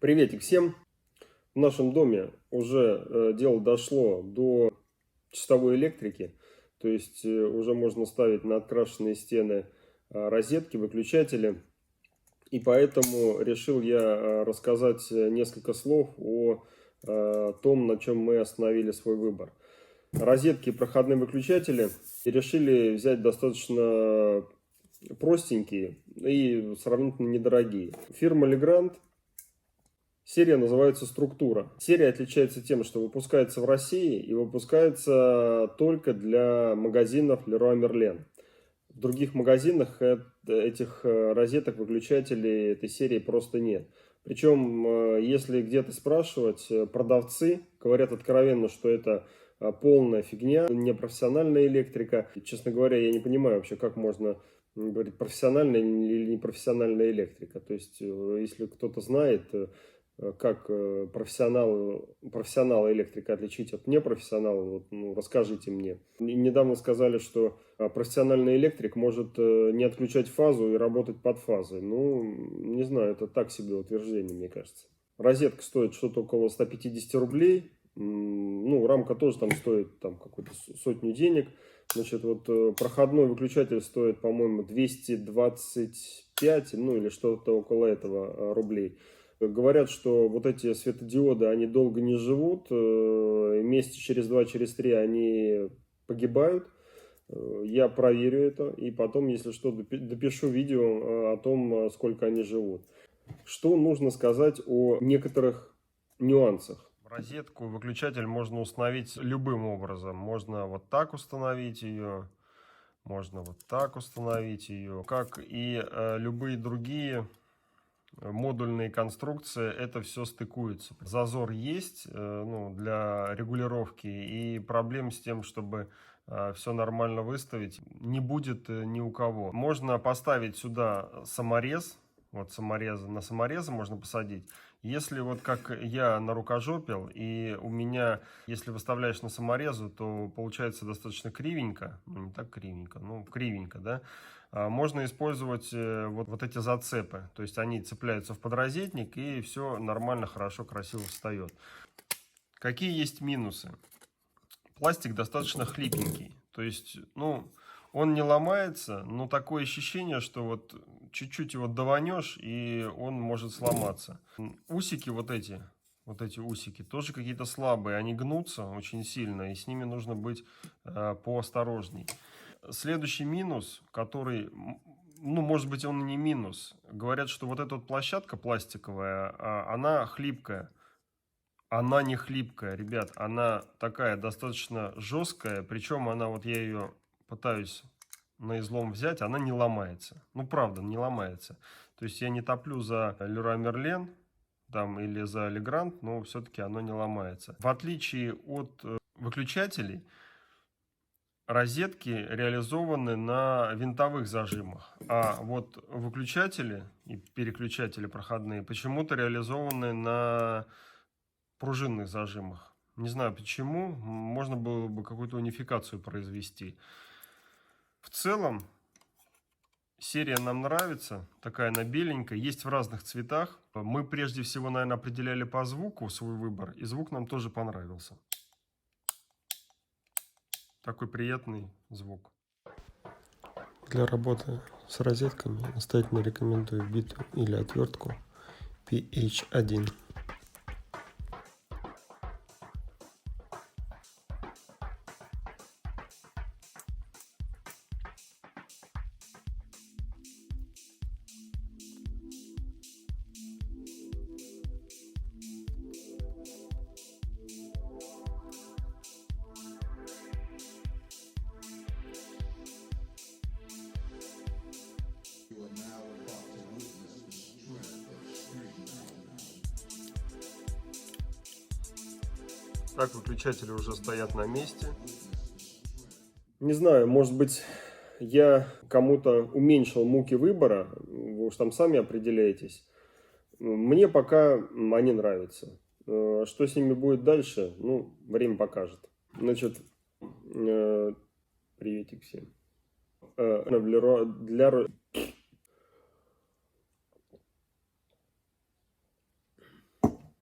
Приветик всем! В нашем доме уже дело дошло до часовой электрики, то есть уже можно ставить на открашенные стены розетки, выключатели. И поэтому решил я рассказать несколько слов о том, на чем мы остановили свой выбор. Розетки, проходные выключатели решили взять достаточно простенькие и сравнительно недорогие. Фирма Legrand. Серия называется «Структура». Серия отличается тем, что выпускается в России и выпускается только для магазинов Leroy Merlin. В других магазинах этих розеток, выключателей этой серии просто нет. Причем, если где-то спрашивать, продавцы говорят откровенно, что это полная фигня, непрофессиональная электрика. Честно говоря, я не понимаю вообще, как можно говорить профессиональная или непрофессиональная электрика. То есть, если кто-то знает, как профессионала электрика отличить от непрофессионала, вот, расскажите мне. Недавно сказали, что профессиональный электрик может не отключать фазу и работать под фазой. Ну, не знаю, это так себе утверждение, мне кажется. Розетка стоит что-то около 150 рублей. Ну, рамка тоже там стоит там какую-то сотню денег. Значит, вот проходной выключатель стоит, по-моему, 225, ну или что-то около этого рублей. Говорят, что вот эти светодиоды, они долго не живут, месяца через 2, через 3 они погибают. Я проверю это и потом, если что, допишу видео о том, сколько они живут. Что нужно сказать о некоторых нюансах? Розетку, выключатель можно установить любым образом. Можно вот так установить ее, можно вот так установить ее. Как и любые другие модульные конструкции, это все стыкуется. Зазор есть для регулировки, и проблем с тем, чтобы все нормально выставить, не будет ни у кого. Можно поставить сюда саморез. Вот на саморезы можно посадить. Если вот как я нарукожопил, и у меня, если выставляешь на саморезу, то получается достаточно кривенько. Ну, не так кривенько, ну, кривенько, да. Можно использовать вот эти зацепы. То есть они цепляются в подрозетник, и все нормально, хорошо, красиво встает. Какие есть минусы? Пластик достаточно хлипенький. То есть, ну, он не ломается, но такое ощущение, что вот чуть-чуть его даванешь, и он может сломаться. Усики вот эти усики тоже какие-то слабые, они гнутся очень сильно, и с ними нужно быть поосторожней. Следующий минус, который, ну, может быть, он и не минус. Говорят, что вот эта вот площадка пластиковая, она хлипкая. Она не хлипкая, ребят, она такая достаточно жесткая, причем она, вот я ее пытаюсь на излом взять, она не ломается. Ну, правда, не ломается. То есть я не топлю за Leroy Merlin там, или за Legrand, но все-таки оно не ломается. В отличие от выключателей, розетки реализованы на винтовых зажимах, а вот выключатели и переключатели проходные почему-то реализованы на пружинных зажимах. Не знаю почему, можно было бы какую-то унификацию произвести. В целом, серия нам нравится, такая она беленькая, есть в разных цветах. Мы прежде всего, наверное, определяли по звуку свой выбор, и звук нам тоже понравился. Такой приятный звук. Для работы с розетками настоятельно рекомендую биту или отвертку PH1. Так, выключатели уже стоят на месте. Не знаю, может быть, я кому-то уменьшил муки выбора, вы уж там сами определяетесь. Мне пока они нравятся. Что с ними будет дальше, ну, время покажет. Значит, приветик всем. Для